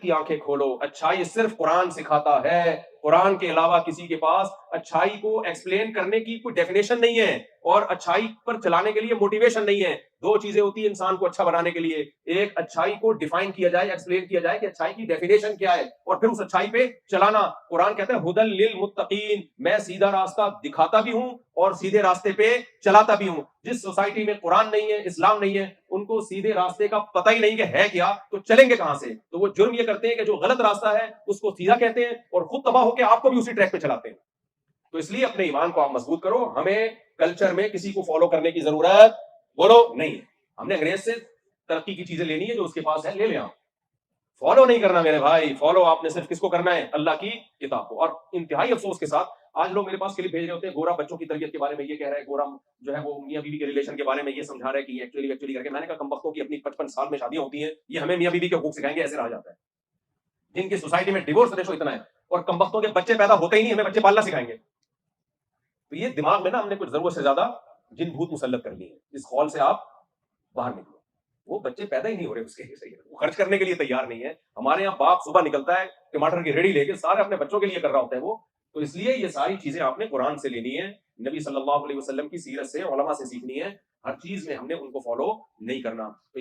کی آنکھیں کھولو. اچھائی صرف قرآن سکھاتا ہے. قرآن کے علاوہ کسی کے پاس اچھائی کو ایکسپلین کرنے کی کوئی ڈیفینیشن نہیں ہے اور اچھائی پر چلانے کے لیے موٹیویشن نہیں ہے. دو چیزیں ہوتی ہیں انسان کو اچھا بنانے کے لیے. ایک اچھائی کو ڈیفائن کیا جائے, ایکسپلین کیا جائے کہ اچھائی کی ڈیفینیشن کیا ہے, اور پھر اس اچھائی پہ چلانا. قرآن کہتا ہے ہدی للمتقین, میں سیدھا راستہ دکھاتا بھی ہوں اور سیدھے راستے پہ چلاتا بھی ہوں. جس سوسائٹی میں قرآن نہیں ہے, اسلام نہیں ہے, ان کو سیدھے راستے کا پتہ ہی نہیں کہ ہے کیا, تو چلیں گے کہاں سے؟ تو وہ جرم یہ کرتے ہیں کہ جو غلط راستہ ہے اس کو سیدھا کہتے ہیں اور خود تباہ ہو کے آپ کو بھی اسی ٹریک پہ چلاتے ہیں. تو اس لیے اپنے ایمان کو آپ مضبوط کرو. ہمیں کلچر میں کسی کو فالو کرنے کی ضرورت بولو نہیں ہے. ہم نے انگریز سے ترقی کی چیزیں لینی ہے, جو اس کے پاس ہے لے لیں. آپ فالو نہیں کرنا میرے بھائی. فالو آپ نے صرف کس کو کرنا ہے؟ اللہ کی کتاب کو. اور انتہائی افسوس کے ساتھ آج لوگ میرے پاس کلپ بھیج رہے ہوتے ہیں, گورا بچوں کی تربیت کے بارے میں یہ کہہ رہا ہے, گورا جو ہے وہ میاں بیوی کے ریلیشن کے بارے میں یہ سمجھا رہا ہے کہ ایکچولی کر کے. میں نے کہا کمبختوں کی اپنی 55 سال میں شادیاں ہوتی ہیں, یہ ہمیں میاں بیوی کے حقوق سکھائیں گے؟ ایسے رہا جاتا ہے. جن کی سوسائٹی میں ڈیورس ریشو اتنا ہے اور کمبختوں کے بچے پیدا ہوتے ہی نہیں, ہمیں بچے پالنا سکھائیں گے. تو یہ دماغ میں نا ہم نے کچھ ضرورت سے زیادہ جن بھوت مسلط کر لی ہے. اس خول سے آپ باہر نکلو. وہ بچے پیدا ہی نہیں ہو رہے اس کے لیے, وہ خرچ کرنے کے لیے تیار نہیں ہے. ہمارے یہاں باپ صبح نکلتا ہے ٹماٹر کی ریڑھی لے کے, سارے اپنے بچوں کے لیے کر رہا ہوتا ہے وہ. تو اس لیے یہ ساری چیزیں آپ نے قرآن سے لینی ہے, نبی صلی اللہ علیہ وسلم کی سیرت سے, علماء سے سیکھنی ہے. ہر چیز میں ہم نے ان کو فالو نہیں کرنا. تو